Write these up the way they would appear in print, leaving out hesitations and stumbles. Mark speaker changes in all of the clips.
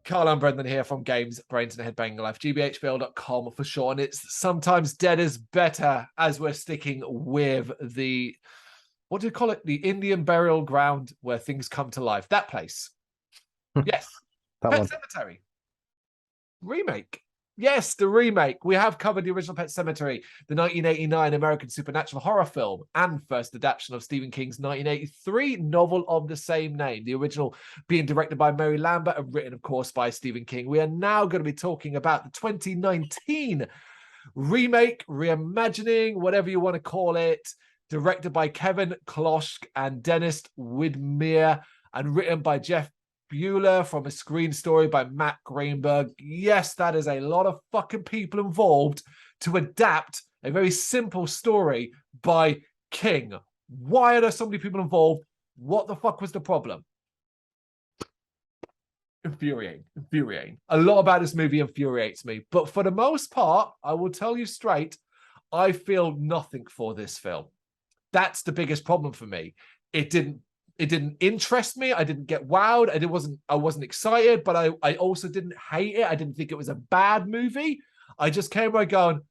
Speaker 1: Carl and Brendan here from Games, Brains and a Head-Banging Life, gbhblofficial for sure. And it's sometimes dead is better as we're sticking with the, what do you call it? The Indian burial ground where things come to life. That place. Yes.
Speaker 2: That
Speaker 1: Pet
Speaker 2: one.
Speaker 1: Sematary. Remake. Yes, the remake. We have covered the original Pet Sematary, the 1989 American supernatural horror film, and first adaptation of Stephen King's 1983 novel of the same name. The original being directed by Mary Lambert and written, of course, by Stephen King. We are now going to be talking about the 2019 remake, reimagining, whatever you want to call it, directed by Kevin Klosk and Dennis Widmer, and written by Jeff Bueller from A Screen Story by Matt Greenberg. Yes, that is a lot of fucking people involved to adapt a very simple story by King. Why are there so many people involved? What the fuck was the problem? Infuriating. A lot about this movie infuriates me. But for the most part, I will tell you straight, I feel nothing for this film. That's the biggest problem for me. It didn't interest me. I didn't get wowed. I wasn't excited, but I also didn't hate it. I didn't think it was a bad movie. I just came away going,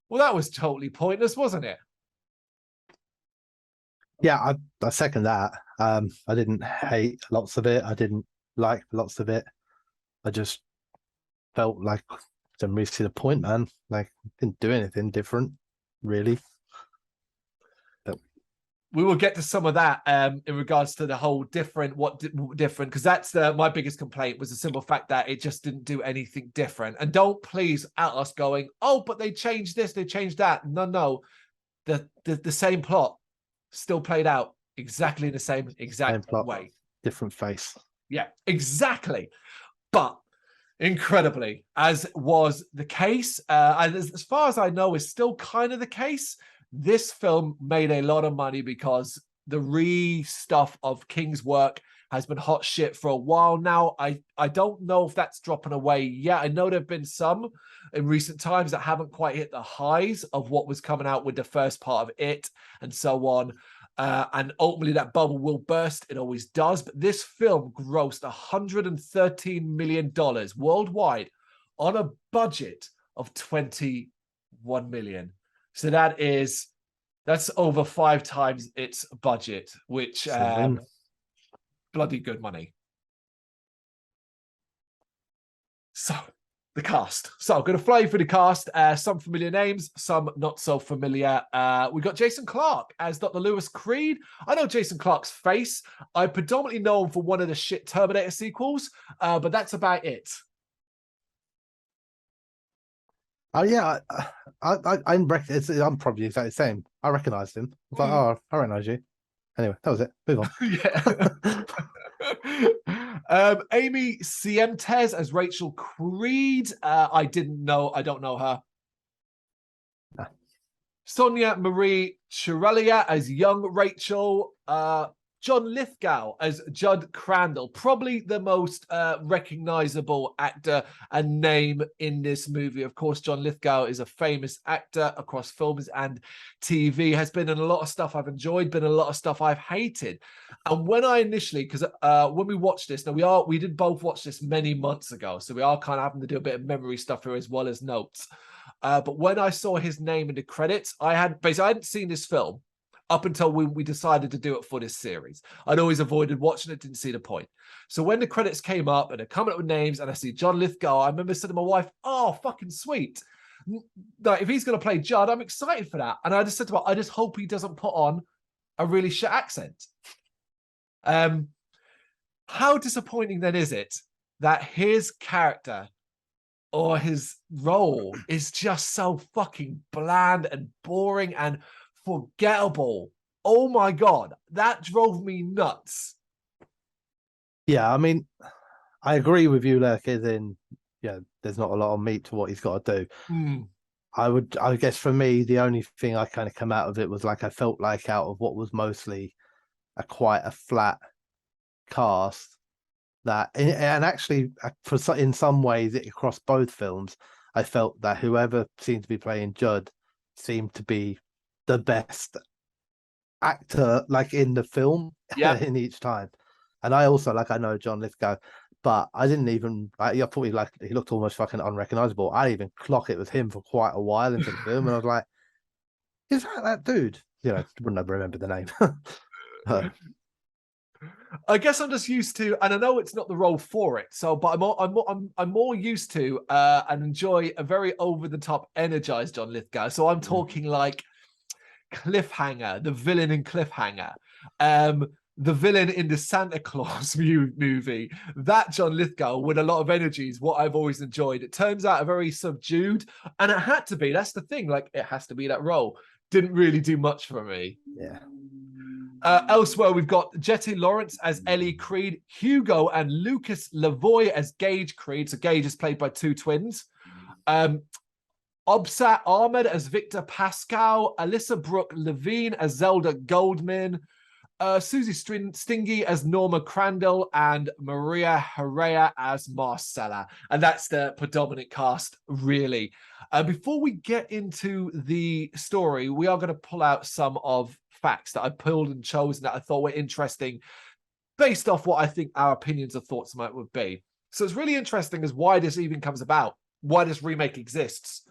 Speaker 1: well, that was totally pointless, wasn't it?
Speaker 2: Yeah, I second that. I didn't hate lots of it. I didn't like lots of it. I just felt like I didn't really see the point, man. Like, didn't do anything different, really.
Speaker 1: We will get to some of that in regards to the whole different, because that's my biggest complaint was the simple fact that it just didn't do anything different. And don't please at us going, oh, but they changed this, they changed that. No, the same plot still played out exactly the same exact
Speaker 2: plot,
Speaker 1: way.
Speaker 2: Different face.
Speaker 1: Yeah, exactly. But incredibly, as was the case, and as far as I know, is still kind of the case, this film made a lot of money because the re-stuff of King's work has been hot shit for a while now. I don't know if that's dropping away yet. I know there have been some in recent times that haven't quite hit the highs of what was coming out with the first part of it and so on. And ultimately that bubble will burst. It always does. But this film grossed $113 million worldwide on a budget of $21 million. So that's over 5 times its budget, which bloody good money. So the cast. So I'm going to fly through the cast. Some familiar names, some not so familiar. We got Jason Clarke as Dr. Lewis Creed. I know Jason Clarke's face. I predominantly know him for one of the shit Terminator sequels, but that's about it.
Speaker 2: Oh yeah, I'm probably exactly the same. I recognised him. I was like, oh, I recognise you. Anyway, that was it. Move
Speaker 1: on. Amy Siemtes as Rachel Creed. I don't know her.
Speaker 2: Nah.
Speaker 1: Sonia Marie Chirelia as young Rachel. John Lithgow as Judd Crandall, probably the most recognizable actor and name in this movie. Of course, John Lithgow is a famous actor across films and TV, has been in a lot of stuff I've enjoyed, been in a lot of stuff I've hated. And when I initially, because when we watched this, now we did both watch this many months ago, so we are kind of having to do a bit of memory stuff here as well as notes. But when I saw his name in the credits, I hadn't seen this film up until we decided to do it for this series. I'd always avoided watching it, didn't see the point. So when the credits came up and they're coming up with names and I see John Lithgow, I remember saying to my wife, oh, fucking sweet. Like, if he's going to play Judd, I'm excited for that. And I just said to her, I just hope he doesn't put on a really shit accent. How disappointing then is it that his character or his role is just so fucking bland and boring and forgettable. Oh my God, that drove me nuts.
Speaker 2: Yeah, I mean, I agree with you, like, as in, yeah, there's not a lot of meat to what he's got to do. I guess for me, the only thing I kind of come out of it was like, I felt like out of what was mostly quite a flat cast, that, and actually in some ways, across both films, I felt that whoever seemed to be playing Judd seemed to be the best actor, like, in the film, in each time. And I also, like, I know John Lithgow, but I didn't even. I thought he looked almost fucking unrecognizable. I didn't even clock it was him for quite a while into the film, and I was like, "Is that dude?" You know, wouldn't remember the name.
Speaker 1: I guess I'm just used to, and I know it's not the role for it. So, but I'm more used to and enjoy a very over the top, energized John Lithgow. So I'm talking like Cliffhanger, the villain in Cliffhanger, the villain in the Santa Claus movie. That John Lithgow with a lot of energy is what I've always enjoyed. It turns out a very subdued, and it had to be. That's the thing. Like it has to be that role. Didn't really do much for me.
Speaker 2: Yeah.
Speaker 1: Elsewhere, we've got Jetty Lawrence as Ellie Creed, Hugo and Lucas Lavoie as Gage Creed. So Gage is played by two twins. Obsat Ahmed as Victor Pascal, Alyssa Brooke Levine as Zelda Goldman, Susie Stingy as Norma Crandall, and Maria Herrera as Marcella. And that's the predominant cast, really. Before we get into the story, we are going to pull out some of facts that I pulled and chosen that I thought were interesting based off what I think our opinions or thoughts might would be. So it's really interesting as why this even comes about, why this remake exists.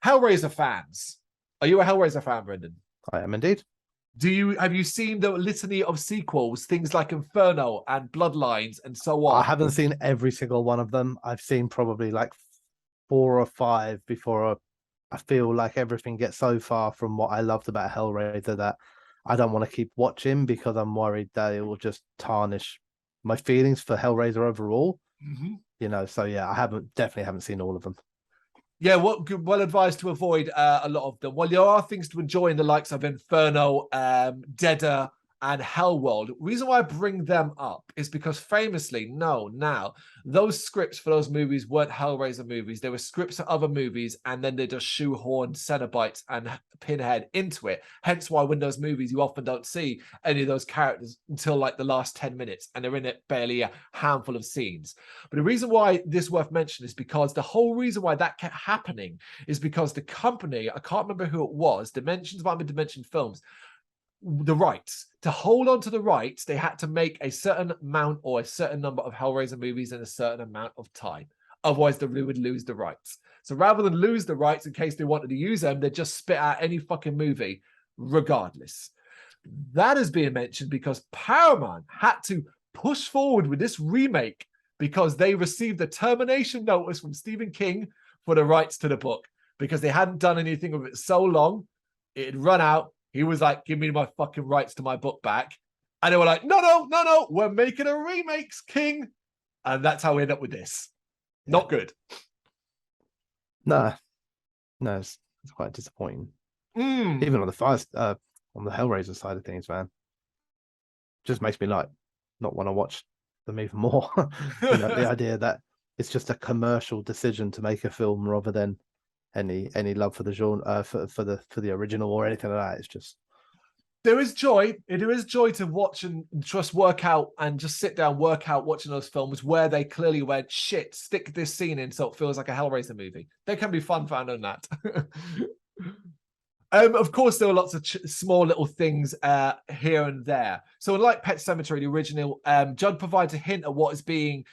Speaker 1: Hellraiser fans. Are you a Hellraiser fan, Brendan?
Speaker 2: I am indeed.
Speaker 1: Have you seen the litany of sequels, things like Inferno and Bloodlines and so on?
Speaker 2: I haven't seen every single one of them. I've seen probably like 4 or 5 before I feel like everything gets so far from what I loved about Hellraiser that I don't want to keep watching because I'm worried that it will just tarnish my feelings for Hellraiser overall.
Speaker 1: Mm-hmm.
Speaker 2: You know, so yeah, definitely haven't seen all of them.
Speaker 1: Yeah, well advised to avoid a lot of them. Well, there are things to enjoy in the likes of Inferno, Deader, and Hellworld. The reason why I bring them up is because famously, those scripts for those movies weren't Hellraiser movies. They were scripts for other movies, and then they just shoehorned Cenobites and Pinhead into it. Hence why when those movies, you often don't see any of those characters until like the last 10 minutes, and they're in it barely a handful of scenes. But the reason why this is worth mentioning is because the whole reason why that kept happening is because the company, I can't remember who it was, Dimension Films, the rights. To hold on to the rights, they had to make a certain amount or a certain number of Hellraiser movies in a certain amount of time. Otherwise, they would lose the rights. So rather than lose the rights in case they wanted to use them, they just spit out any fucking movie regardless. That is being mentioned because Paramount had to push forward with this remake because they received a termination notice from Stephen King for the rights to the book because they hadn't done anything with it so long. It had run out. He was like, give me my fucking rights to my book back. And they were like, no, we're making a remake, King. And that's how we end up with this. Yeah. Not good.
Speaker 2: No, it's quite disappointing. Even on the Hellraiser side of things, man. Just makes me like not want to watch them even more. You know, the idea that it's just a commercial decision to make a film rather than any love for the genre, for the original or anything like that. It's just
Speaker 1: there is joy. There is joy to watch and just work out and just sit down, work out watching those films where they clearly went, shit, stick this scene in so it feels like a Hellraiser movie. They can be fun found on that. Of course, there were lots of small little things here and there. So unlike Pet Sematary, the original, Judd provides a hint at what is being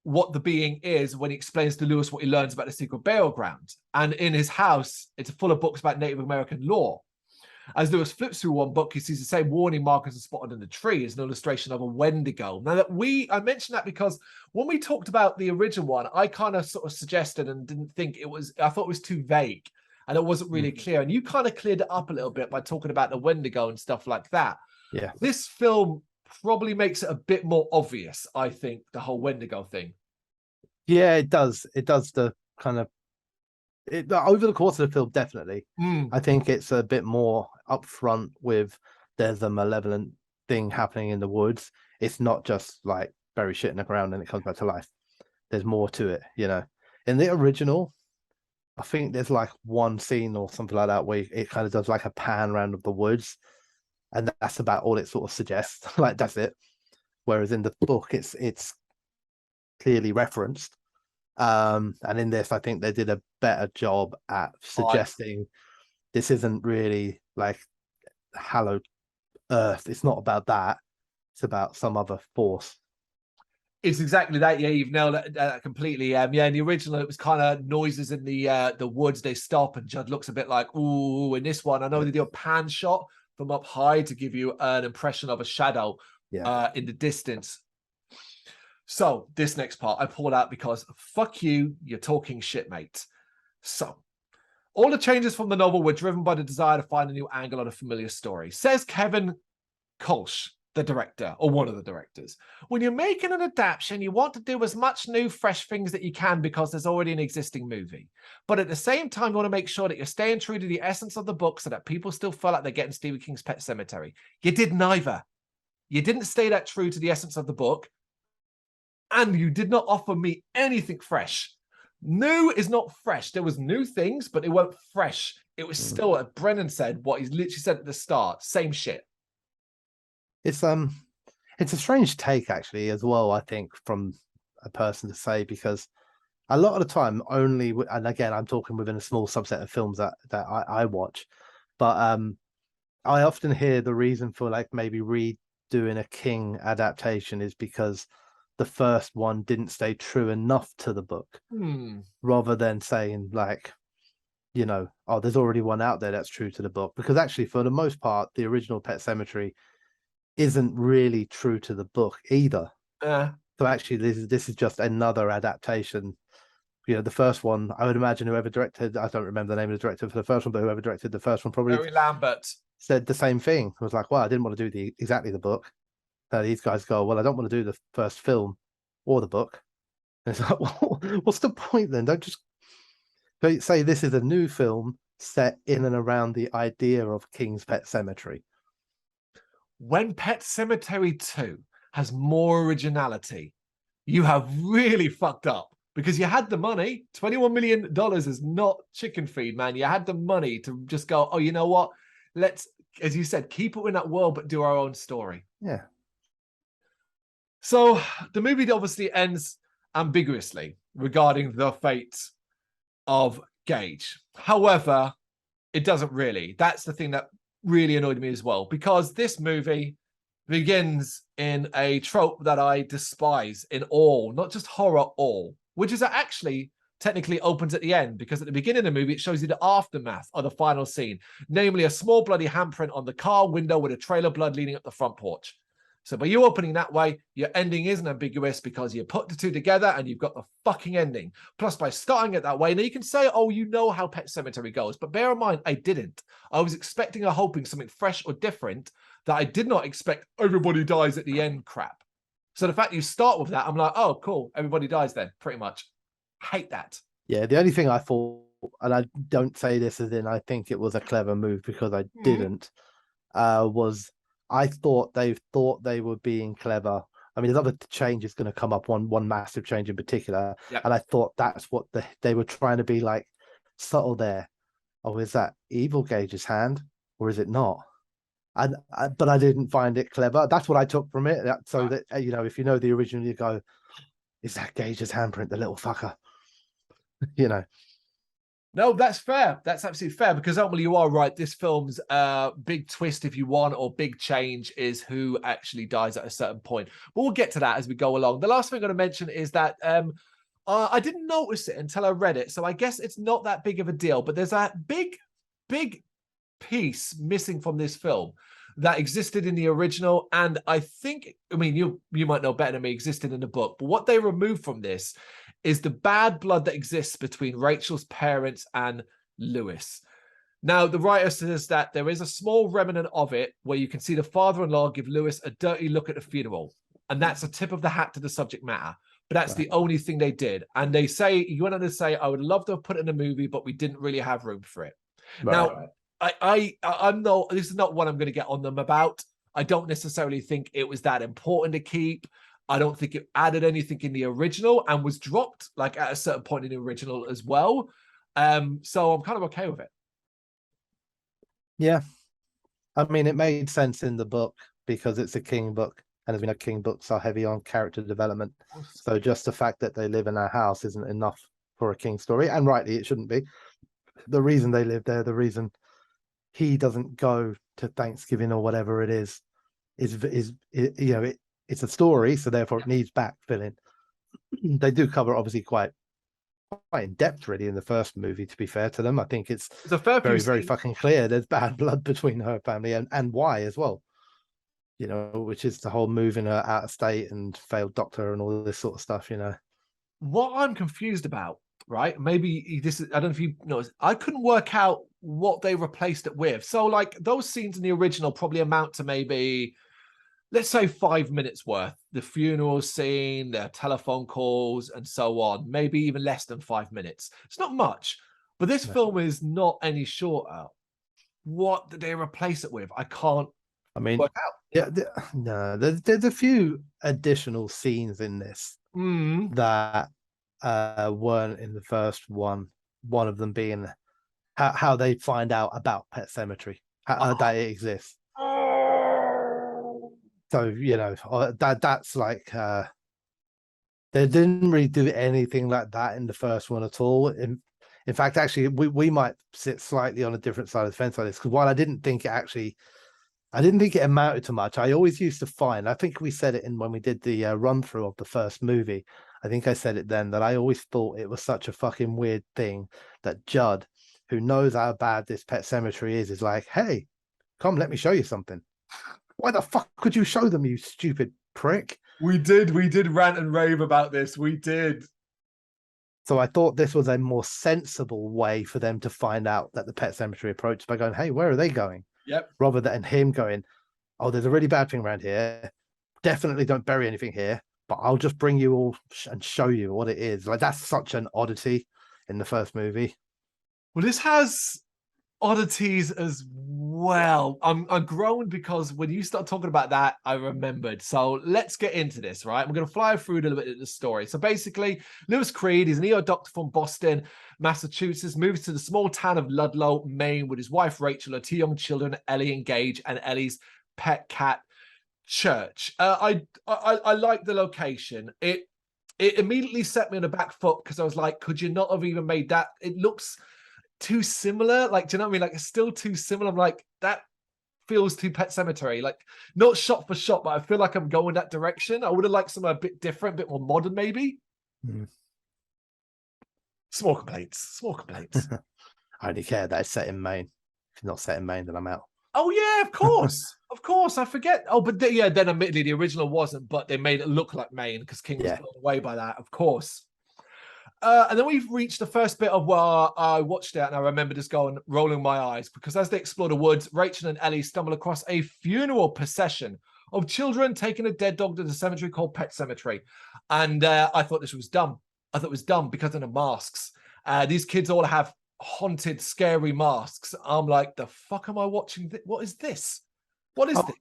Speaker 1: what the being is when he explains to Lewis what he learns about the secret burial ground. And in his house, it's full of books about Native American lore. As Lewis flips through one book, he sees the same warning markers are spotted in the tree as an illustration of a Wendigo. Now, I mentioned that because when we talked about the original one, I kind of sort of suggested and didn't think I thought it was too vague and it wasn't really clear. And you kind of cleared it up a little bit by talking about the Wendigo and stuff like that.
Speaker 2: Yeah.
Speaker 1: This film probably makes it a bit more obvious, I think, the whole Wendigo thing.
Speaker 2: Yeah, it does. It does the kind of over the course of the film, definitely. I think it's a bit more upfront with there's a malevolent thing happening in the woods. It's not just like bury shit in the ground and it comes back to life. There's more to it, you know. In the original, I think there's like one scene or something like that where it kind of does like a pan around of the woods, and that's about all it sort of suggests. Like that's it. Whereas in the book, it's clearly referenced. And in this, I think they did a better job at suggesting this isn't really like hallowed earth. It's not about that. It's about some other force.
Speaker 1: It's exactly that. Yeah, you've nailed it completely. Yeah, in the original, it was kind of noises in the woods. They stop, and Judd looks a bit like, ooh. In this one, I know they do a pan shot from up high to give you an impression of a shadow in the distance. So this next part I pulled out because fuck you, you're talking shit, mate. So all the changes from the novel were driven by the desire to find a new angle on a familiar story, says Kevin Kolsch, the director, or one of the directors. When you're making an adaptation, you want to do as much new, fresh things that you can because there's already an existing movie. But at the same time, you want to make sure that you're staying true to the essence of the book so that people still feel like they're getting Stephen King's Pet Sematary. You did neither. You didn't stay that true to the essence of the book, and you did not offer me anything fresh. New is not fresh. There was new things, but it weren't fresh. It was still, as Brennan said, what he literally said at the start. Same shit.
Speaker 2: It's a strange take, actually, as well, I think, from a person to say, because a lot of the time only, and again, I'm talking within a small subset of films that I watch, but I often hear the reason for like maybe redoing a King adaptation is because the first one didn't stay true enough to the book, rather than saying like, you know, oh, there's already one out there that's true to the book. Because actually, for the most part, the original Pet Sematary isn't really true to the book either. So actually, this is just another adaptation. You know, the first one, I would imagine whoever directed, I don't remember the name of the director for the first one, but whoever directed the first one probably
Speaker 1: Barry Lambert
Speaker 2: said the same thing. It was like, well, I didn't want to do exactly the book. These guys go, well, I don't want to do the first film or the book. And it's like, well, what's the point then? Don't say this is a new film set in and around the idea of King's Pet Sematary.
Speaker 1: When Pet Sematary 2 has more originality, you have really fucked up, because you had the money. $21 million is not chicken feed, man. You had the money to just go, oh, you know what? Let's, as you said, keep it in that world, but do our own story.
Speaker 2: Yeah.
Speaker 1: So the movie obviously ends ambiguously regarding the fate of Gage. However, it doesn't really. That's the thing that really annoyed me as well, because this movie begins in a trope that I despise in all, not just horror, all, which is actually technically opens at the end, because at the beginning of the movie, it shows you the aftermath of the final scene, namely a small bloody handprint on the car window with a trail of blood leading up the front porch. So by you opening that way, your ending isn't ambiguous because you put the two together and you've got the fucking ending. Plus, by starting it that way, now you can say, oh, you know how Pet Sematary goes. But bear in mind, I didn't. I was expecting or hoping something fresh or different that I did not expect everybody dies at the end crap. So the fact you start with that, I'm like, oh, cool. Everybody dies then, pretty much. Hate that.
Speaker 2: Yeah, the only thing I thought, and I don't say this as in I think it was a clever move because I didn't, was I thought they were being clever. I mean, there's other changes going to come up, one massive change in particular.
Speaker 1: Yep.
Speaker 2: And I thought that's what they were trying to be like subtle there. Oh, is that Evil Gage's hand or is it not? But I didn't find it clever. That's what I took from it. So that, you know, if you know the original, you go, is that Gage's handprint, the little fucker? You know.
Speaker 1: No, that's fair. That's absolutely fair, because ultimately you are right. This film's big twist, if you want, or big change is who actually dies at a certain point. But we'll get to that as we go along. The last thing I'm going to mention is that I didn't notice it until I read it, so I guess it's not that big of a deal. But there's a big piece missing from this film that existed in the original, and I think, I mean, you might know better than me, existed in the book. But what they removed from this is the bad blood that exists between Rachel's parents and Lewis. Now, the writer says that there is a small remnant of it where you can see the father-in-law give Lewis a dirty look at the funeral. And that's a tip of the hat to the subject matter. But that's the only thing they did. And they say, you went on to say, I would love to have put it in a movie, but we didn't really have room for it. Now, I'm no, this is not what I'm going to get on them about. I don't necessarily think it was that important to keep. I don't think it added anything in the original and was dropped like at a certain point in the original as well. So I'm kind of okay with it.
Speaker 2: Yeah. I mean, it made sense in the book because it's a King book. And as we know, King books are heavy on character development. So just the fact that they live in our house isn't enough for a King story. And rightly, it shouldn't be. The reason they live there, the reason he doesn't go to Thanksgiving or whatever it is you know, it's a story, so therefore it needs backfilling. They do cover obviously quite in depth, really, in the first movie. To be fair to them, I think it's
Speaker 1: a fair
Speaker 2: very,
Speaker 1: few
Speaker 2: very
Speaker 1: scenes.
Speaker 2: fucking clear. There's bad blood between her family and why as well. You know, which is the whole moving her out of state and failed doctor and all this sort of stuff. You know,
Speaker 1: What I'm confused about, right? Maybe this is, I don't know if you noticed, I couldn't work out what they replaced it with. So, like, those scenes in the original probably amount to maybe, let's say, 5 minutes worth. The funeral scene, the telephone calls, and so on. Maybe even less than 5 minutes. It's not much, but this film is not any shorter. What did they replace it with? I can't
Speaker 2: I mean,
Speaker 1: work out.
Speaker 2: yeah, no, there's a few additional scenes in this that weren't in the first one. One of them being how they find out about Pet Sematary, that it exists. So you know that's like they didn't really do anything like that in the first one at all. In fact, actually, we might sit slightly on a different side of the fence on this, because while I didn't think it amounted to much. I always used to find, I think we said it in when we did the run through of the first movie. I think I said it then, that I always thought it was such a fucking weird thing that Judd, who knows how bad this Pet Cemetery is like, hey, come, let me show you something. Why the fuck could you show them, you stupid prick?
Speaker 1: We did rant and rave about this. We did.
Speaker 2: So I thought this was a more sensible way for them to find out that the Pet Cemetery approached by going, hey, where are they going?
Speaker 1: Yep.
Speaker 2: Rather than him going, oh, there's a really bad thing around here. Definitely don't bury anything here, but I'll just bring you all and show you what it is. Like, that's such an oddity in the first movie.
Speaker 1: Well, this has oddities as well. I'm grown because when you start talking about that, I remembered. So let's get into this, right? I'm going to fly through a little bit of the story. So basically, Lewis Creed is an ER doctor from Boston, Massachusetts, moves to the small town of Ludlow, Maine, with his wife Rachel, her 2 young children, Ellie and Gage, and Ellie's pet cat Church. I like the location. It immediately set me on the back foot because I was like, could you not have even made that? It looks too similar. Like, do you know what I mean? Like, it's still too similar. I'm like, that feels too Pet Sematary. Like, not shot for shot, but I feel like I'm going that direction. I would have liked something a bit different, a bit more modern, maybe. Small complaints. Small complaints.
Speaker 2: I only care that it's set in Maine. If it's not set in Maine, then I'm out.
Speaker 1: Oh yeah, of course, of course. I forget. Oh, but yeah, then admittedly the original wasn't, but they made it look like Maine because King was blown away by that, of course. And then we've reached the first bit of where I watched it, and I remember just going, rolling my eyes, because as they explore the woods, Rachel and Ellie stumble across a funeral procession of children taking a dead dog to the cemetery called Pet Sematary. And I thought this was dumb. I thought it was dumb because of the masks. These kids all have haunted, scary masks. I'm like, the fuck am I watching? What is this? What is this?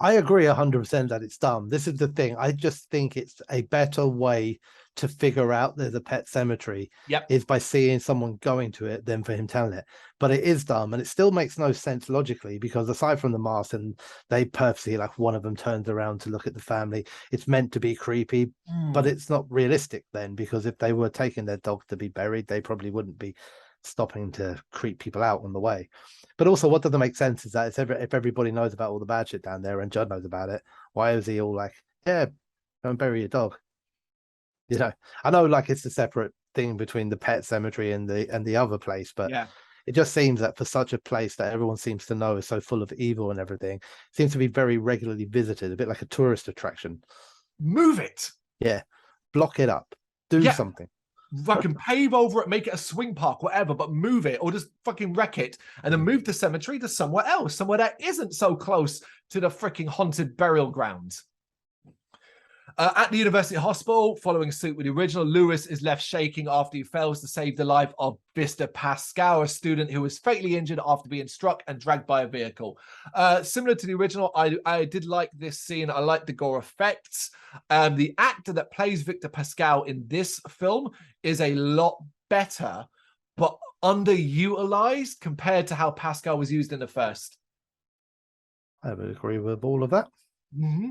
Speaker 2: I agree 100% that it's dumb. This is the thing. I just think it's a better way to figure out there's a pet cemetery is by seeing someone going to it than for him telling it. But it is dumb, and it still makes no sense logically, because aside from the mask, and they purposely, like, one of them turns around to look at the family, it's meant to be creepy, but it's not realistic then, because if they were taking their dog to be buried, they probably wouldn't be stopping to creep people out on the way. But also, what doesn't make sense is that if everybody knows about all the bad shit down there and Judd knows about it, why is he all like, yeah, go and bury your dog? You know, I know, like, it's a separate thing between the Pet Cemetery and the other place, but it just seems that for such a place that everyone seems to know is so full of evil and everything, it seems to be very regularly visited, a bit like a tourist attraction.
Speaker 1: Move it.
Speaker 2: Yeah, block it up, do something.
Speaker 1: Fucking pave over it, make it a swing park, whatever, but move it, or just fucking wreck it, and then move the cemetery to somewhere else, somewhere that isn't so close to the freaking haunted burial grounds. At the University Hospital, following suit with the original, Lewis is left shaking after he fails to save the life of Mr. Pascal, a student who was fatally injured after being struck and dragged by a vehicle. Similar to the original, I did like this scene. I like the gore effects. The actor that plays Victor Pascal in this film is a lot better, but underutilized compared to how Pascal was used in the first.
Speaker 2: I would agree with all of that.
Speaker 1: Mm-hmm.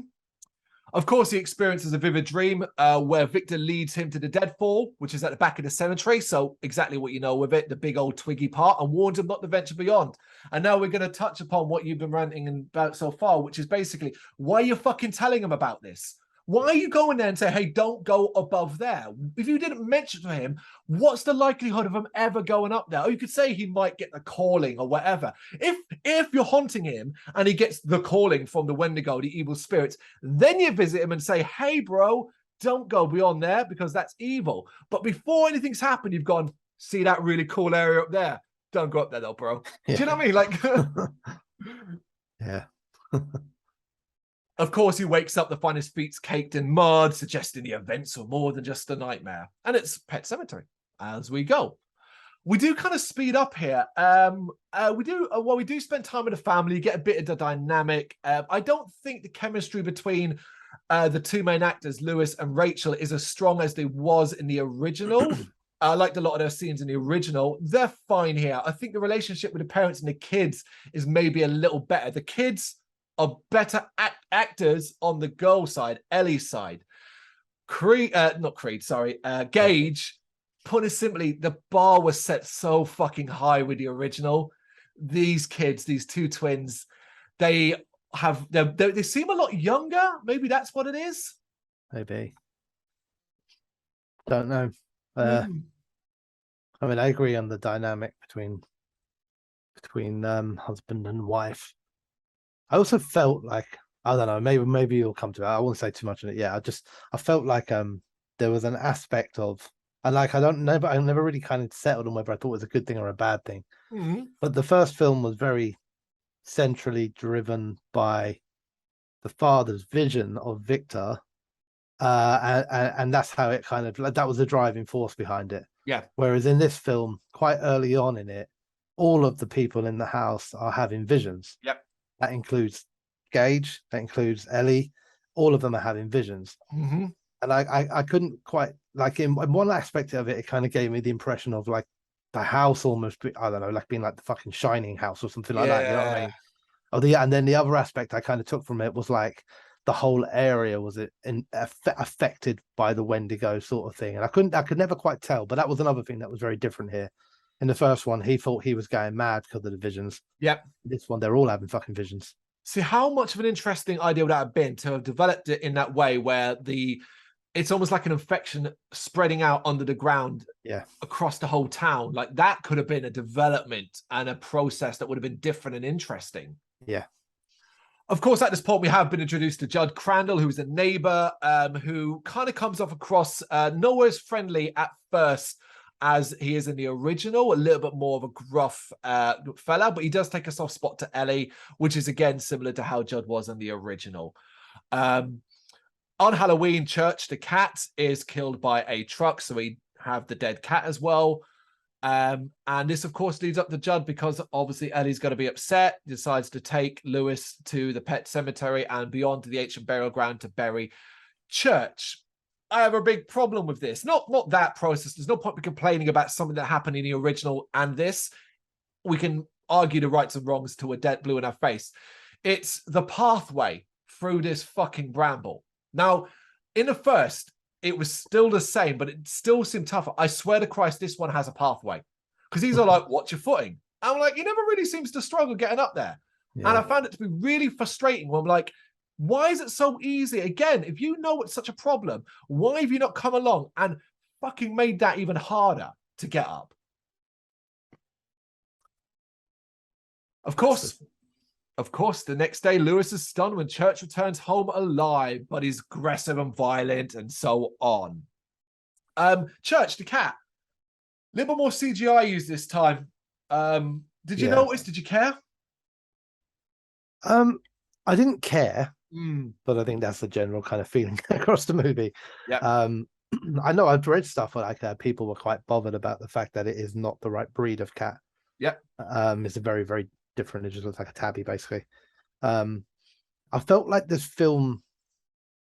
Speaker 1: Of course, he experiences a vivid dream where Victor leads him to the deadfall, which is at the back of the cemetery. So exactly what you know with it, the big old twiggy part, and warns him not to venture beyond. And now we're going to touch upon what you've been ranting about so far, which is basically, why are you fucking telling him about this? Why are you going there and say, hey, don't go above there? If you didn't mention to him, what's the likelihood of him ever going up there? Or you could say he might get the calling or whatever. If you're haunting him and he gets the calling from the Wendigo, the evil spirits, then you visit him and say, hey, bro, don't go beyond there because that's evil. But before anything's happened, you've gone, see that really cool area up there? Don't go up there though, bro.
Speaker 2: Yeah.
Speaker 1: Do you know what I mean? Like,
Speaker 2: yeah.
Speaker 1: Of course, he wakes up to find his feet caked in mud, suggesting the events were more than just a nightmare. And it's Pet Sematary as we go. We do kind of speed up here. We do spend time with the family, get a bit of the dynamic. I don't think the chemistry between the two main actors, Lewis and Rachel, is as strong as they was in the original. I liked a lot of their scenes in the original. They're fine here. I think the relationship with the parents and the kids is maybe a little better. The kids are better actors on the girl side, Ellie's side. Gage, put it simply, the bar was set so fucking high with the original. These kids, these two twins, they seem a lot younger. Maybe that's what it is.
Speaker 2: Maybe. Don't know. I mean, I agree on the dynamic between husband and wife. I also felt like, I don't know, maybe you'll come to it. I won't say too much on it. Yeah, I felt like there was an aspect of, and like I never really kind of settled on whether I thought it was a good thing or a bad thing.
Speaker 1: Mm-hmm.
Speaker 2: But the first film was very centrally driven by the father's vision of Victor, and that's how it kind of, like, that was the driving force behind it.
Speaker 1: Yeah.
Speaker 2: Whereas in this film, quite early on in it, all of the people in the house are having visions.
Speaker 1: Yep.
Speaker 2: That includes Gage, that includes Ellie. All of them are having visions.
Speaker 1: Mm-hmm.
Speaker 2: And I couldn't quite, like, in one aspect of it, it kind of gave me the impression of like the house almost, I don't know, like being like the fucking Shining house or something like that. You know what I mean? And then the other aspect I kind of took from it was like the whole area was affected by the Wendigo sort of thing. And I could never quite tell, but that was another thing that was very different here. In the first one, he thought he was going mad because of the visions.
Speaker 1: Yep.
Speaker 2: This one, they're all having fucking visions.
Speaker 1: See, how much of an interesting idea would that have been to have developed it in that way where it's almost like an infection spreading out under the ground across the whole town. Like that could have been a development and a process that would have been different and interesting.
Speaker 2: Yeah.
Speaker 1: Of course, at this point, we have been introduced to Judd Crandall, who's a neighbor who kind of comes off across nowhere as friendly at first as he is in the original, a little bit more of a gruff fella, but he does take a soft spot to Ellie, which is, again, similar to how Judd was in the original. On Halloween, Church, the cat, is killed by a truck, so we have the dead cat as well. And this, of course, leads up to Judd because obviously Ellie's going to be upset, decides to take Lewis to the Pet Sematary and beyond to the ancient burial ground to bury Church. I have a big problem with this. Not that process. There's no point in complaining about something that happened in the original and this. We can argue the rights and wrongs till we're dead blue in our face. It's the pathway through this fucking bramble. Now, in the first, it was still the same, but it still seemed tougher. I swear to Christ, this one has a pathway. Because these are like, watch your footing. I'm like, he never really seems to struggle getting up there. Yeah. And I found it to be really frustrating when I'm like, why is it so easy? Again, if you know it's such a problem, why have you not come along and fucking made that even harder to get up? Of course, the next day, Lewis is stunned when Church returns home alive, but he's aggressive and violent and so on. Church, the cat. A little bit more CGI used this time. Did you notice? Did you care?
Speaker 2: I didn't care, but I think that's the general kind of feeling across the movie.
Speaker 1: Yeah.
Speaker 2: I know I've read stuff like people were quite bothered about the fact that it is not the right breed of cat.
Speaker 1: Yeah.
Speaker 2: It's a very, very different. It just looks like a tabby, basically. I felt like this film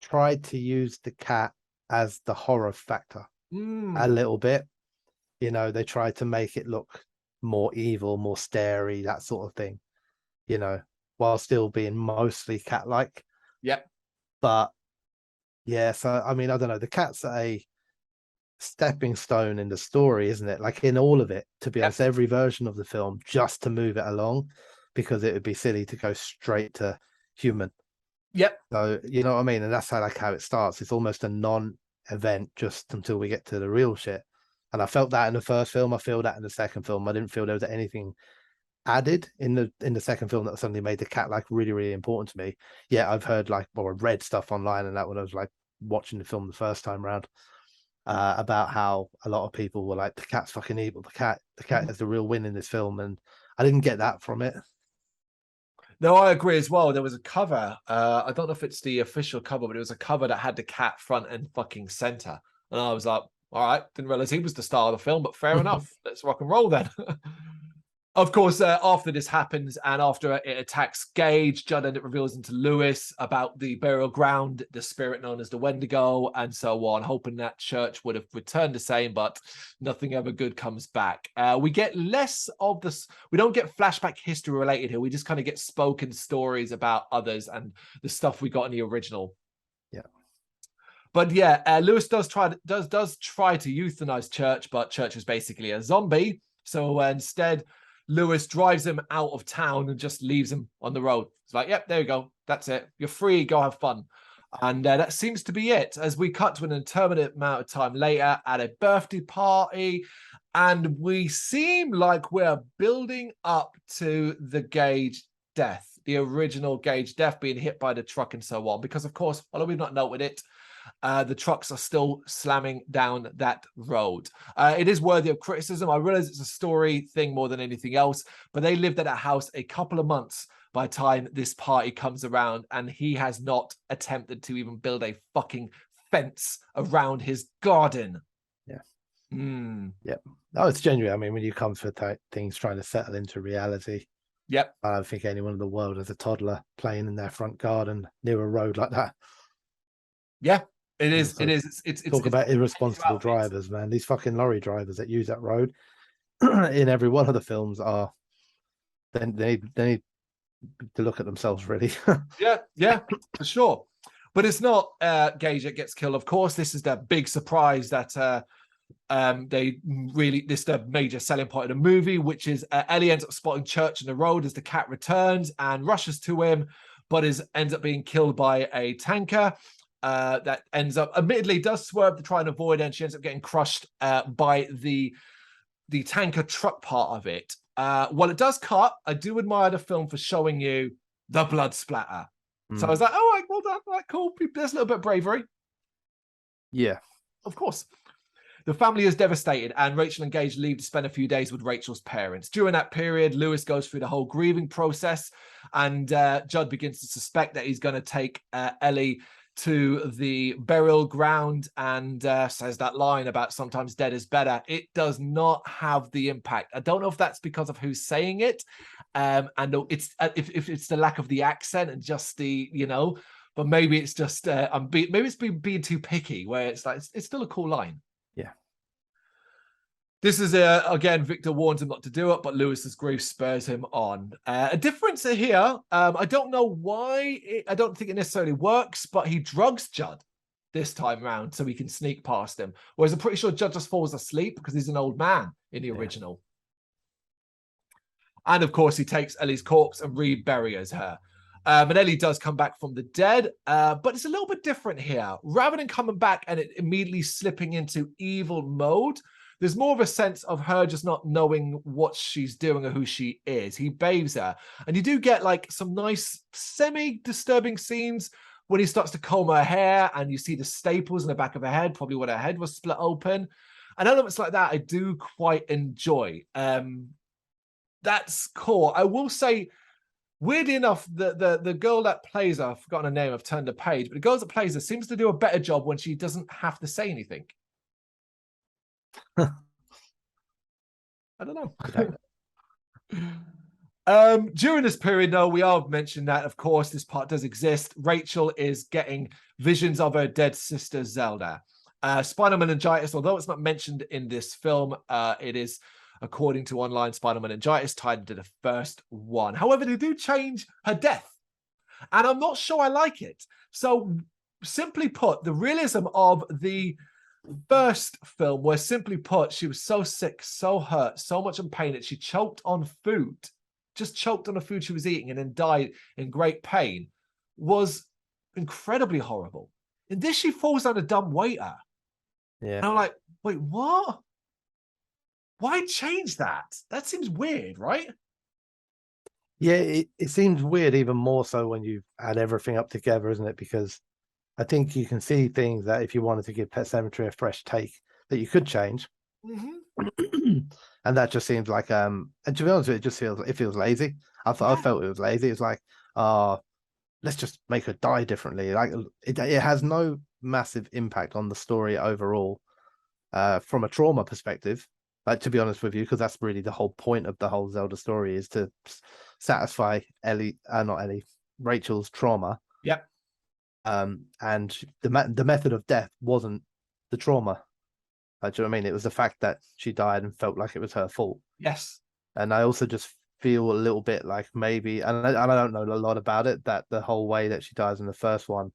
Speaker 2: tried to use the cat as the horror factor a little bit. You know, they tried to make it look more evil, more scary, that sort of thing, you know, while still being mostly cat-like.
Speaker 1: Yep.
Speaker 2: But Yeah, so I mean, I don't know. The cat's a stepping stone in the story, isn't it? Like in all of it, to be
Speaker 1: Yep.
Speaker 2: honest, every version of the film just to move it along, because it would be silly to go straight to human.
Speaker 1: Yep.
Speaker 2: So you know what I mean? And that's how it starts. It's almost a non-event just until we get to the real shit. And I felt that in the first film. I feel that in the second film. I didn't feel there was anything added in the second film that suddenly made the cat like really, really important to me. Yeah, I've heard like or read stuff online and that when I was like watching the film the first time around. About how a lot of people were like, the cat's fucking evil. The cat is the real win in this film, and I didn't get that from it.
Speaker 1: No, I agree as well. There was a cover. I don't know if it's the official cover, but it was a cover that had the cat front and fucking center. And I was like, all right, didn't realize he was the star of the film, but fair enough. Let's rock and roll then. Of course, after this happens and after it attacks Gage, Judd then reveals into Lewis about the burial ground, the spirit known as the Wendigo, and so on, hoping that church would have returned the same, but nothing ever good comes back. We get less of this. We don't get flashback history related here. We just kind of get spoken stories about others and the stuff we got in the original.
Speaker 2: Yeah.
Speaker 1: But yeah, Lewis does try to euthanize Church, but Church is basically a zombie. So instead, Lewis drives him out of town and just leaves him on the road. It's like, yep, there you go. That's it. You're free. Go have fun. And that seems to be it. As we cut to an indeterminate amount of time later at a birthday party, and we seem like we're building up to the Gage death, the original Gage death being hit by the truck and so on. Because, of course, although we've not noted it, the trucks are still slamming down that road. It is worthy of criticism. I realize it's a story thing more than anything else, but they lived at that house a couple of months by the time this party comes around, and he has not attempted to even build a fucking fence around his garden.
Speaker 2: Yeah.
Speaker 1: Yeah.
Speaker 2: Oh, it's genuine. I mean, when you come for things trying to settle into reality,
Speaker 1: yep.
Speaker 2: I don't think anyone in the world has a toddler playing in their front garden near a road like that.
Speaker 1: Yeah. It is. So it's
Speaker 2: talk about irresponsible drivers, man. These fucking lorry drivers that use that road in every one of the films are. Then they need to look at themselves, really.
Speaker 1: yeah, for sure. But it's not Gage that gets killed. Of course, this is the big surprise that this is the major selling point of the movie, which is Ellie ends up spotting Church in the road as the cat returns and rushes to him, but ends up being killed by a tanker. That ends up, admittedly, does swerve to try and avoid, and she ends up getting crushed by the tanker truck part of it. While it does cut, I do admire the film for showing you the blood splatter. So I was like, oh, well done, right, cool. There's a little bit of bravery.
Speaker 2: Yeah,
Speaker 1: of course. The family is devastated, and Rachel and Gage leave to spend a few days with Rachel's parents. During that period, Lewis goes through the whole grieving process, and Judd begins to suspect that he's going to take Ellie to the burial ground and says that line about sometimes dead is better. It does not have the impact. I don't know if that's because of who's saying it, and it's if it's the lack of the accent and just the, but maybe it's just maybe it's being too picky, where it's like it's still a cool line.
Speaker 2: Yeah.
Speaker 1: This is again, Victor warns him not to do it, but Lewis's grief spurs him on. A difference here, I don't know why, I don't think it necessarily works, but he drugs Judd this time around so he can sneak past him. Whereas I'm pretty sure Judd just falls asleep because he's an old man in the original. And of course, he takes Ellie's corpse and reburies her. And Ellie does come back from the dead, but it's a little bit different here. Rather than coming back and it immediately slipping into evil mode, there's more of a sense of her just not knowing what she's doing or who she is. He bathes her. And you do get like some nice semi-disturbing scenes when he starts to comb her hair and you see the staples in the back of her head, probably when her head was split open. And elements like that I do quite enjoy. That's cool. I will say, weirdly enough, the girl that plays her, I've forgotten her name, I've turned the page, but the girl that plays her seems to do a better job when she doesn't have to say anything. I don't know. During this period, though, we are mentioned that, of course, this part does exist. Rachel is getting visions of her dead sister, Zelda. Spinal meningitis, although it's not mentioned in this film, it is, according to online, spinal meningitis tied into the first one. However, they do change her death, and I'm not sure I like it. So simply put, the realism of the first film, where simply put, she was so sick, so hurt, so much in pain that she choked on food, just choked on the food she was eating and then died in great pain, was incredibly horrible. In this, she falls down a dumb waiter.
Speaker 2: Yeah.
Speaker 1: And I'm like, wait, what? Why change that? That seems weird, right?
Speaker 2: Yeah, it seems weird even more so when you add everything up together, isn't it? Because I think you can see things that if you wanted to give Pet Sematary a fresh take, that you could change.
Speaker 1: Mm-hmm.
Speaker 2: And that just seems like and to be honest with you, it feels lazy. I felt it was lazy. It's like, let's just make her die differently. Like it has no massive impact on the story overall, from a trauma perspective. Like, to be honest with you, because that's really the whole point of the whole Zelda story, is to satisfy Rachel's trauma.
Speaker 1: Yep.
Speaker 2: And the method of death wasn't the trauma. Like, do you know what I mean? It was the fact that she died and felt like it was her fault.
Speaker 1: Yes.
Speaker 2: And I also just feel a little bit like maybe, and I don't know a lot about it, that the whole way that she dies in the first one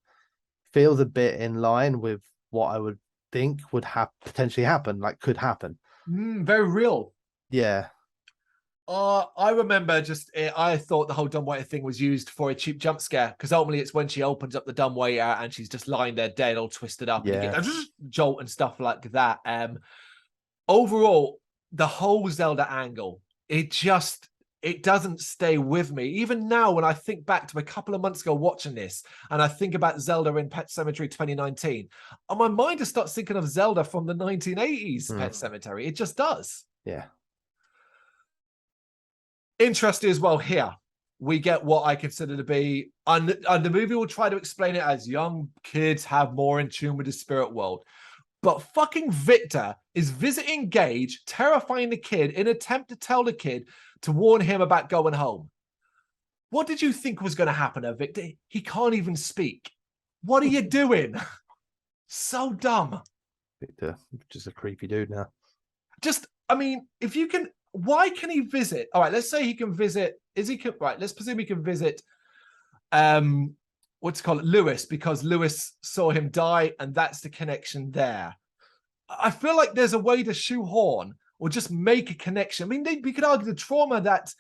Speaker 2: feels a bit in line with what I would think would potentially happen, like could happen.
Speaker 1: Very real.
Speaker 2: Yeah.
Speaker 1: I remember I thought the whole dumbwaiter thing was used for a cheap jump scare, because ultimately it's when she opens up the dumbwaiter and she's just lying there dead, all twisted up, and you get a jolt and stuff like that. Overall, the whole Zelda angle, it doesn't stay with me. Even now, when I think back to a couple of months ago watching this, and I think about Zelda in Pet Sematary 2019, and my mind just starts thinking of Zelda from the 1980s Pet Sematary. It just does.
Speaker 2: Yeah.
Speaker 1: Interesting as well here. We get what I consider to be, and the movie will try to explain it as young kids have more in tune with the spirit world. But fucking Victor is visiting Gage, terrifying the kid in an attempt to tell the kid to warn him about going home. What did you think was going to happen there, Victor? He can't even speak. What are you doing? So dumb.
Speaker 2: Victor, just a creepy dude now.
Speaker 1: I mean, if you can, why can he visit? All right, let's say he can visit. Right, let's presume he can visit what's it called, Lewis, because Lewis saw him die, and that's the connection there. I feel like there's a way to shoehorn or just make a connection. I mean, we could argue the trauma that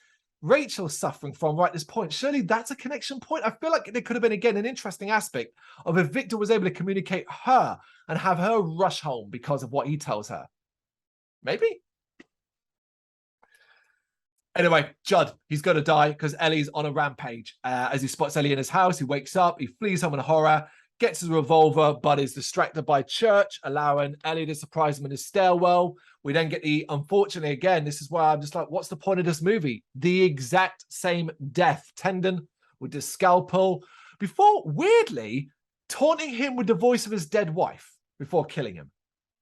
Speaker 1: Rachel's suffering from right at this point. Surely that's a connection point. I feel like there could have been, again, an interesting aspect of if Victor was able to communicate her and have her rush home because of what he tells her. Maybe. Anyway, Judd, he's going to die because Ellie's on a rampage. As he spots Ellie in his house, he wakes up, he flees home in horror, gets his revolver, but is distracted by Church, allowing Ellie to surprise him in his stairwell. We then get unfortunately, again, this is why I'm just like, what's the point of this movie? The exact same death. Tendon with the scalpel, before, weirdly, taunting him with the voice of his dead wife before killing him.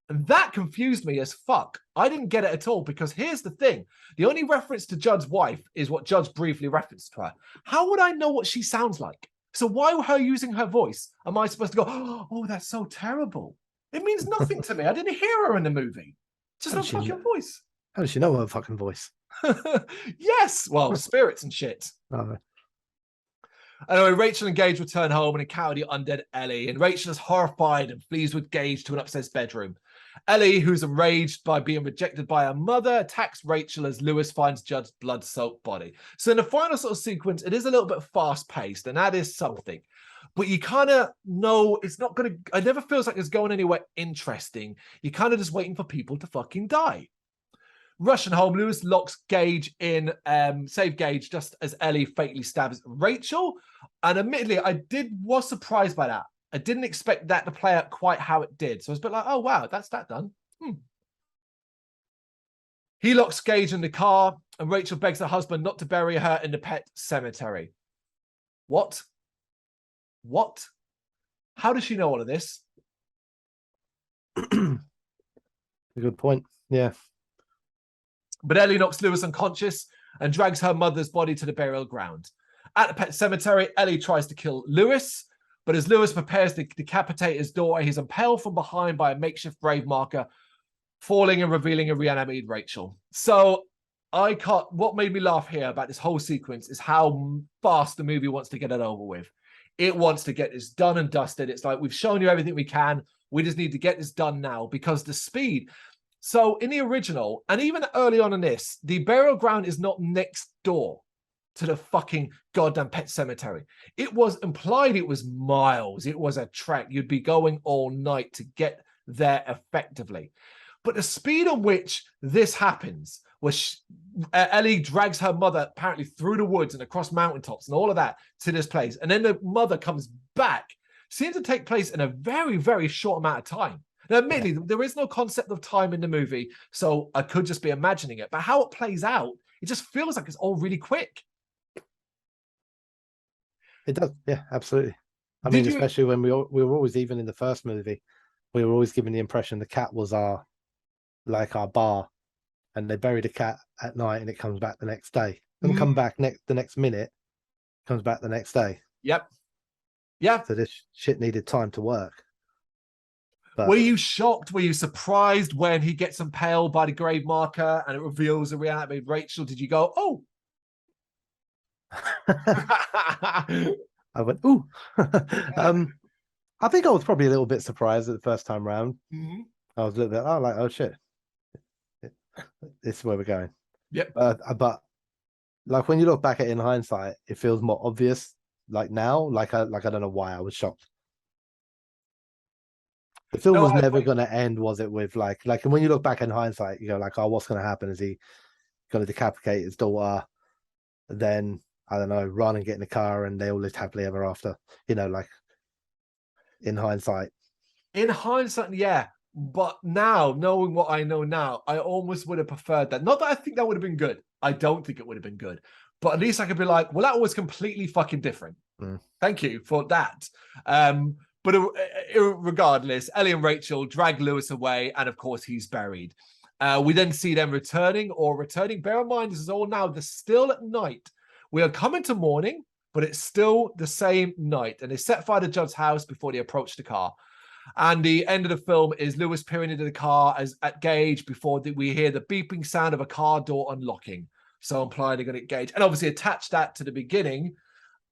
Speaker 1: And that confused me as fuck. I didn't get it at all, because here's the thing. The only reference to Judd's wife is what Judd briefly referenced to her. How would I know what she sounds like? So why her using her voice? Am I supposed to go, oh, that's so terrible? It means nothing to me. I didn't hear her in the movie. Just her fucking voice.
Speaker 2: How does she know her fucking voice?
Speaker 1: Yes. Well, spirits and shit.
Speaker 2: Oh.
Speaker 1: Anyway, Rachel and Gage return home and encounter the undead Ellie, and Rachel is horrified and flees with Gage to an upstairs bedroom. Ellie, who's enraged by being rejected by her mother, attacks Rachel as Lewis finds Judd's blood-soaked body. So in the final sort of sequence, it is a little bit fast-paced, and that is something. But you kind of know it's not going to... It never feels like it's going anywhere interesting. You're kind of just waiting for people to fucking die. Rushing home, Lewis locks Gage in, save Gage just as Ellie fatally stabs Rachel. And admittedly, was surprised by that. I didn't expect that to play out quite how it did. So I was a bit like, oh, wow, that's that done. He locks Gage in the car, and Rachel begs her husband not to bury her in the pet cemetery. What? What? How does she know all of this?
Speaker 2: A good point. Yeah.
Speaker 1: But Ellie knocks Lewis unconscious and drags her mother's body to the burial ground. At the pet cemetery, Ellie tries to kill Lewis, but as Lewis prepares to decapitate his daughter, he's impaled from behind by a makeshift grave marker, falling and revealing a reanimated Rachel. So what made me laugh here about this whole sequence is how fast the movie wants to get it over with. It wants to get this done and dusted. It's like, we've shown you everything we can. We just need to get this done now because the speed. So in the original, and even early on in this, the burial ground is not next door to the fucking goddamn Pet Sematary. It was implied it was miles. It was a trek. You'd be going all night to get there effectively. But the speed on which this happens, where Ellie drags her mother apparently through the woods and across mountaintops and all of that to this place, and then the mother comes back, seems to take place in a very, very short amount of time. Now, admittedly, there is no concept of time in the movie, so I could just be imagining it. But how it plays out, it just feels like it's all really quick.
Speaker 2: It does, yeah, absolutely. I mean, especially when we were always, even in the first movie, we were always given the impression the cat was our bar, and they bury the cat at night and it comes back the next day. Doesn't come back the next minute, comes back the next day.
Speaker 1: Yep. Yeah.
Speaker 2: So this shit needed time to work. But
Speaker 1: were you shocked? Were you surprised when he gets impaled by the grave marker and it reveals a reality of Rachel? Did you go, oh?
Speaker 2: I went, ooh. I think I was probably a little bit surprised at the first time round. I was a little bit, oh shit. This is where we're going.
Speaker 1: Yep.
Speaker 2: But like when you look back at it in hindsight, it feels more obvious. Like now, like I don't know why I was shocked. The film was never going to end, was it? With like when you look back in hindsight, you go like, oh, what's going to happen? Is he going to decapitate his daughter? Then I don't know, run and get in the car, and they all lived happily ever after. You know, like in hindsight. In hindsight,
Speaker 1: yeah. But now, knowing what I know now, I almost would have preferred that. Not that I think that would have been good. I don't think it would have been good. But at least I could be like, well, that was completely fucking different. Thank you for that. But regardless, Ellie and Rachel drag Lewis away, and of course, he's buried. We then see them returning. Bear in mind, this is all now still at night. We are coming to morning, but it's still the same night. And they set fire to Judd's house before they approach the car. And the end of the film is Lewis peering into the car at Gage before we hear the beeping sound of a car door unlocking. So implying they're going to get Gage. And obviously attach that to the beginning.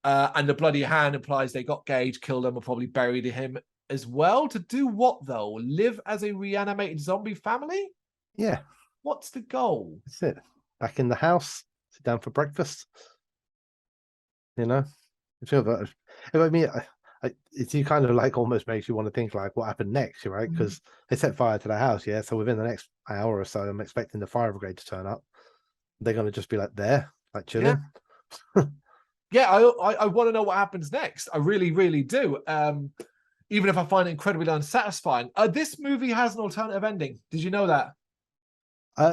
Speaker 1: And the bloody hand implies they got Gage, killed him, or probably buried him as well. To do what, though? Live as a reanimated zombie family?
Speaker 2: Yeah.
Speaker 1: What's the goal?
Speaker 2: That's it. Back in the house, sit down for breakfast. You know? I mean, it's you kind of like almost makes you want to think like what happened next, right? Because they set fire to the house, yeah. So within the next hour or so, I'm expecting the fire brigade to turn up. They're going to just be like there, like chilling.
Speaker 1: Yeah, I want to know what happens next. I really, really do. Even if I find it incredibly unsatisfying. This movie has an alternative ending. Did you know that?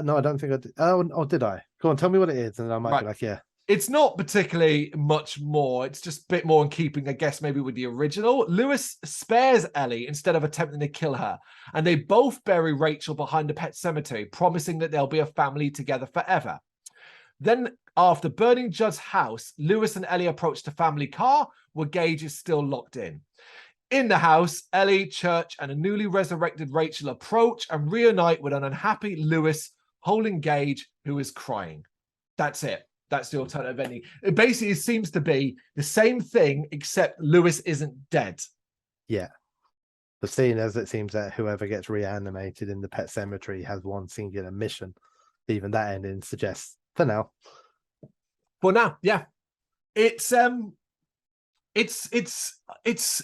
Speaker 2: No, I don't think I did. Oh, did I? Go on, tell me what it is, and I might be like, yeah.
Speaker 1: It's not particularly much more. It's just a bit more in keeping, I guess, maybe with the original. Lewis spares Ellie instead of attempting to kill her. And they both bury Rachel behind the Pet Cemetery, promising that they'll be a family together forever. Then, after burning Judd's house, Lewis and Ellie approach the family car, where Gage is still locked in. In the house, Ellie, Church, and a newly resurrected Rachel approach and reunite with an unhappy Lewis holding Gage, who is crying. That's it. That's the alternative ending. It basically seems to be the same thing, except Lewis isn't dead.
Speaker 2: Yeah. But seeing as it seems that whoever gets reanimated in the Pet Sematary has one singular mission, even that ending suggests for now.
Speaker 1: For now, yeah. It's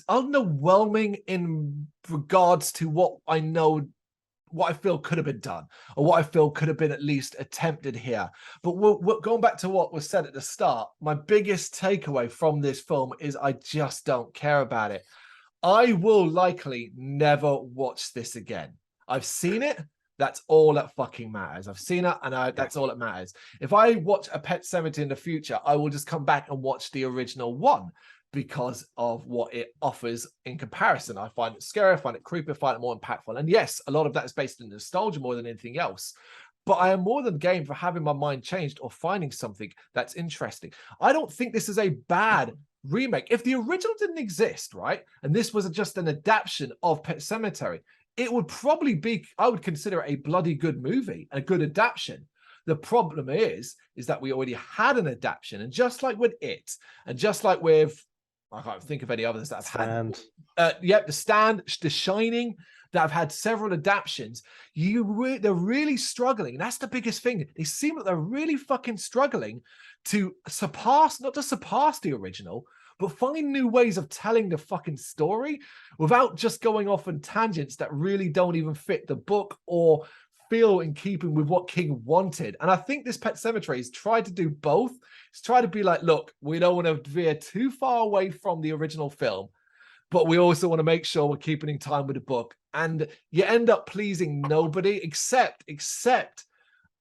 Speaker 1: underwhelming in regards to what I know, what I feel could have been done, or what I feel could have been at least attempted here. But going back to what was said at the start, my biggest takeaway from this film is I just don't care about it. I will likely never watch this again. I've seen it. That's all that fucking matters. I've seen it, and that's all that matters. If I watch a Pet Sematary in the future, I will just come back and watch the original one because of what it offers in comparison. I find it scary, I find it creepy, I find it more impactful. And yes, a lot of that is based in nostalgia more than anything else. But I am more than game for having my mind changed or finding something that's interesting. I don't think this is a bad remake. If the original didn't exist, right, and this was just an adaptation of Pet Sematary, it would probably be, I would consider it a bloody good movie, a good adaptation. The problem is that we already had an adaptation. And just like with it, and just like with I can't think of any others that have
Speaker 2: Stand.
Speaker 1: had. The Stand, The Shining, that have had several adaptations. They're really struggling. And that's the biggest thing. They seem like they're really fucking struggling to surpass, not to surpass the original, but find new ways of telling the fucking story without just going off on tangents that really don't even fit the book or feel in keeping with what King wanted. And I think this Pet Sematary has tried to do both. It's tried to be like, look, we don't want to veer too far away from the original film, but we also want to make sure we're keeping in time with the book. And you end up pleasing nobody except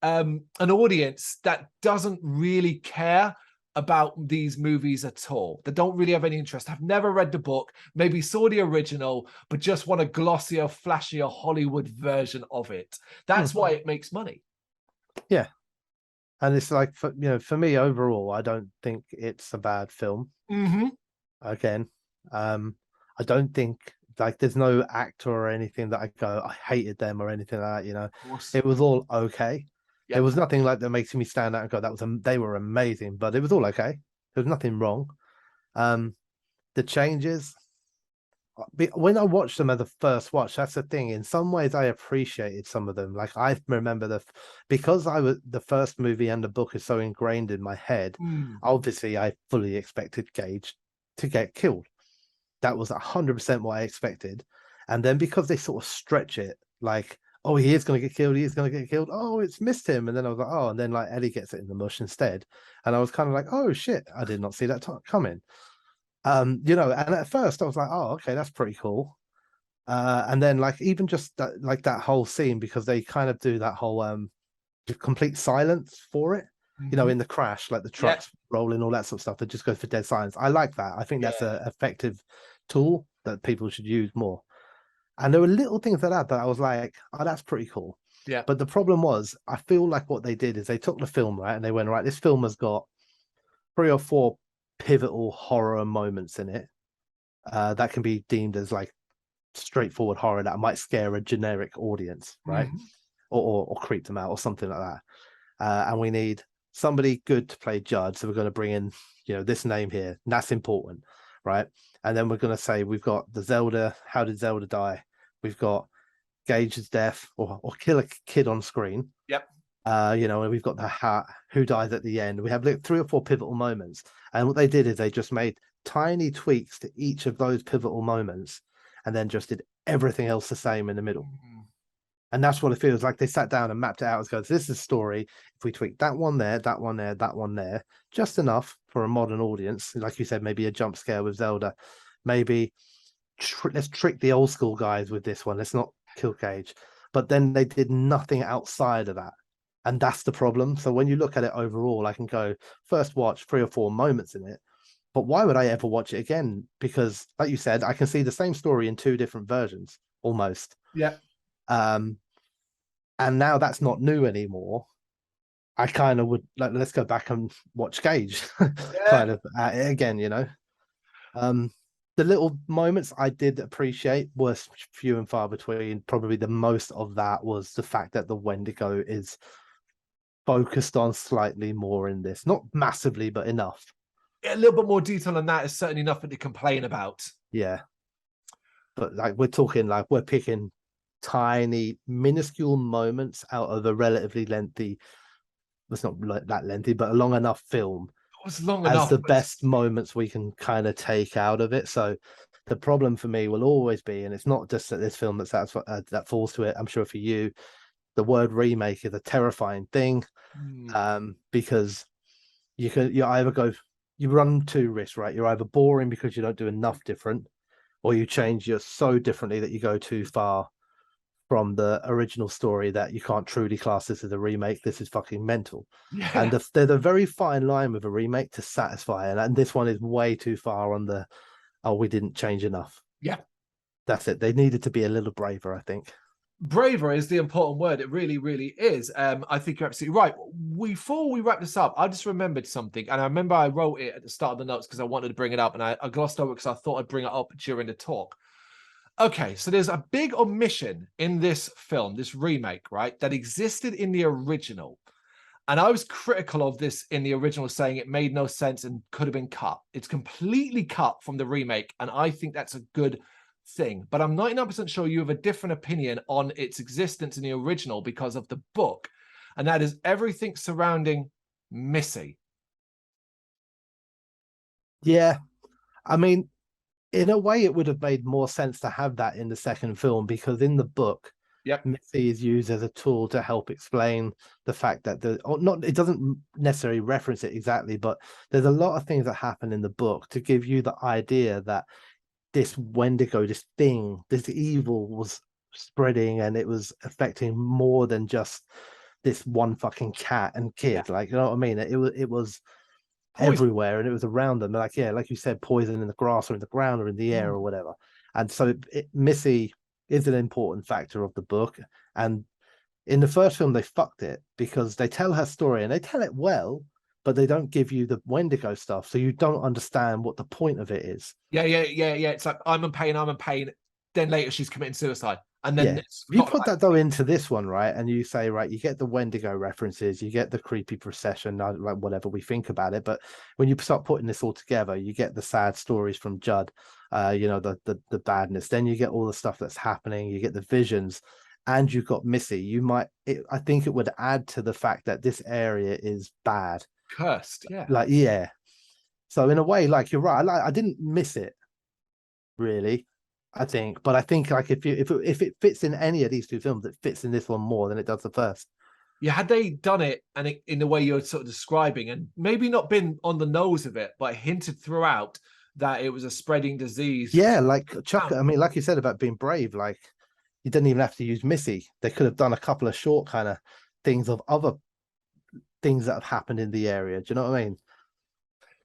Speaker 1: an audience that doesn't really care about these movies at all, that don't really have any interest, have never read the book, maybe saw the original, but just want a glossier, flashier Hollywood version of it. That's why it makes money.
Speaker 2: Yeah. And it's like, for me overall, I don't think it's a bad film. Again, I don't think like there's no actor or anything that I go, I hated them or anything like that, It was all okay. There was nothing like that makes me stand out and go, they were amazing, but it was all okay. There was nothing wrong. The changes, when I watched them as a first watch, that's the thing. In some ways, I appreciated some of them. Like I remember because the first movie and the book is so ingrained in my head. Obviously, I fully expected Gage to get killed. That was 100% what I expected. And then because they sort of stretch it, like, oh, he is going to get killed. He is going to get killed. Oh, it's missed him. And then I was like, oh, and then like Ellie gets it in the mush instead. And I was kind of like, oh shit, I did not see that coming. And at first I was like, oh, okay, that's pretty cool. And then like even just that whole scene, because they kind of do that whole complete silence for it, in the crash, like the trucks rolling, all that sort of stuff, that just goes for dead silence. I like that. I think that's an effective tool that people should use more. And there were little things like that I was like, oh, that's pretty cool.
Speaker 1: Yeah.
Speaker 2: But the problem was, I feel like what they did is they took the film, right, and they went, right, this film has got 3 or 4 pivotal horror moments in it that can be deemed as like straightforward horror that might scare a generic audience, right? Or creep them out or something like that. And we need somebody good to play Judd, so we're going to bring in this name here, and that's important, right? And then we're going to say we've got the Zelda, how did Zelda die? We've got Gage's death or kill a kid on screen. And we've got the hat, who dies at the end. We have like 3 or 4 pivotal moments. And what they did is they just made tiny tweaks to each of those pivotal moments and then just did everything else the same in the middle. And that's what it feels like. They sat down and mapped it out and goes, this is a story. If we tweak that one there, that one there, that one there, just enough for a modern audience. Like you said, maybe a jump scare with Zelda. Maybe let's trick the old school guys with this one. Let's not kill Gage. But then they did nothing outside of that. And that's the problem. So when you look at it overall, I can go, first watch 3 or 4 moments in it. But why would I ever watch it again? Because, like you said, I can see the same story in 2 different versions, almost. And now that's not new anymore. I kind of would like, let's go back and watch Gage kind of again, the little moments I did appreciate were few and far between. Probably the most of that was the fact that the Wendigo is focused on slightly more in this, not massively, but enough.
Speaker 1: A little bit more detail on that is certainly nothing to complain about.
Speaker 2: Yeah. But like we're talking like we're picking tiny, minuscule moments out of a relatively lengthy, it's not that lengthy, but a long enough film.
Speaker 1: It was long
Speaker 2: as
Speaker 1: enough.
Speaker 2: The best moments we can kind of take out of it. So the problem for me will always be, and it's not just that this film that falls to it, I'm sure for you, the word remake is a terrifying thing, because you run 2 risks, right? You're either boring because you don't do enough different, or you change so differently that you go too far from the original story that you can't truly class this as a remake. This is fucking mental. And there's a very fine line with a remake to satisfy, and this one is way too far on the, oh, we didn't change enough. That's it. They needed to be a little braver, I think.
Speaker 1: Braver is the important word. It really, really is. I think you're absolutely right. Before we wrap this up, I just remembered something. And I remember I wrote it at the start of the notes because I wanted to bring it up. And I glossed over because I thought I'd bring it up during the talk. Okay, so there's a big omission in this film, this remake, right, that existed in the original. And I was critical of this in the original, saying it made no sense and could have been cut. It's completely cut from the remake, and I think that's a good thing. But I'm 99% sure you have a different opinion on its existence in the original because of the book, and that is everything surrounding Missy.
Speaker 2: Yeah, I mean, in a way, it would have made more sense to have that in the second film, because in the book,
Speaker 1: Yep.
Speaker 2: Missy is used as a tool to help explain the fact that it doesn't necessarily reference it exactly, but there's a lot of things that happen in the book to give you the idea that this Wendigo, this thing, this evil was spreading, and it was affecting more than just this one fucking cat and kid. Like, you know what I mean? It was
Speaker 1: Poison.
Speaker 2: everywhere, and it was around them. Like, yeah, like you said, poison in the grass or in the ground or in the air or whatever. And so Missy is an important factor of the book. And in the first film, they fucked it because they tell her story and they tell it well, but they don't give you the Wendigo stuff, so you don't understand what the point of it is.
Speaker 1: Yeah. It's like, I'm in pain. Then later she's committing suicide. And then
Speaker 2: you put that though into this one, right? And you say, right, you get the Wendigo references, you get the creepy procession, like whatever we think about it. But when you start putting this all together, you get the sad stories from Judd, the badness. Then you get all the stuff that's happening. You get the visions, and you've got Missy. I think it would add to the fact that this area is bad,
Speaker 1: cursed. Yeah.
Speaker 2: Like, yeah. So in a way, like, you're right. I didn't miss it, really. I think, but I think, like, if it fits in any of these two films, it fits in this one more than it does the first.
Speaker 1: Yeah, had they done it in the way you're sort of describing, and maybe not been on the nose of it, but hinted throughout that it was a spreading disease.
Speaker 2: Yeah, like Chuck. I mean, like you said about being brave, like, you didn't even have to use Missy. They could have done a couple of short kind of things of other things that have happened in the area. Do you know what I mean?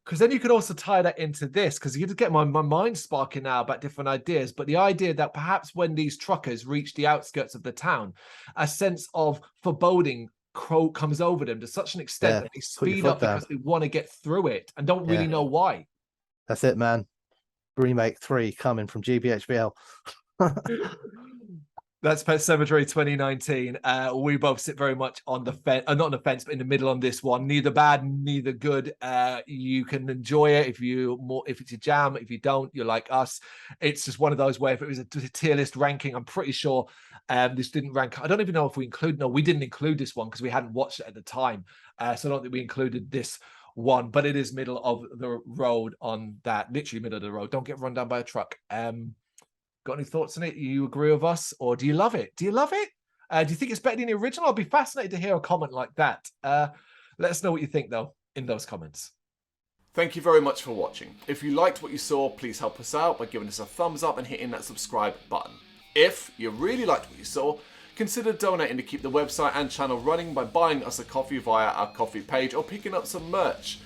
Speaker 1: Because then you could also tie that into this, because you just get my mind sparking now about different ideas. But the idea that perhaps when these truckers reach the outskirts of the town, a sense of foreboding comes over them to such an extent that they speed up because they want to get through it and don't really know why.
Speaker 2: That's it, man. Remake 3 coming from GBHBL.
Speaker 1: That's Pet Sematary 2019. We both sit very much on the fence, not on the fence, but in the middle on this one. Neither bad, neither good. You can enjoy it if it's your jam. If you don't, you're like us. It's just one of those where if it was a tier list ranking, I'm pretty sure this didn't rank. I don't even know if we didn't include this one because we hadn't watched it at the time. So I don't think we included this one, but it is middle of the road on that, literally middle of the road. Don't get run down by a truck. Got any thoughts on it? You agree with us, or do you love it? Do you love it? Do you think it's better than the original? I'll be fascinated to hear a comment like that. Let us know what you think, though, in those comments. Thank you very much for watching. If you liked what you saw, please help us out by giving us a thumbs up and hitting that subscribe button. If you really liked what you saw, consider donating to keep the website and channel running by buying us a coffee via our coffee page or picking up some merch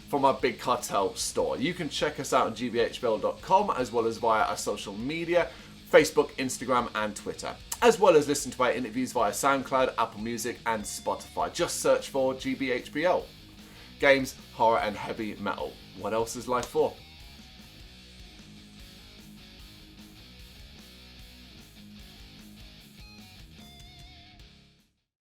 Speaker 1: from our Big Cartel store. You can check us out on gbhbl.com as well as via our social media, Facebook, Instagram and Twitter, as well as listen to our interviews via SoundCloud, Apple Music and Spotify. Just search for GBHBL. Games, horror and heavy metal. What else is life for?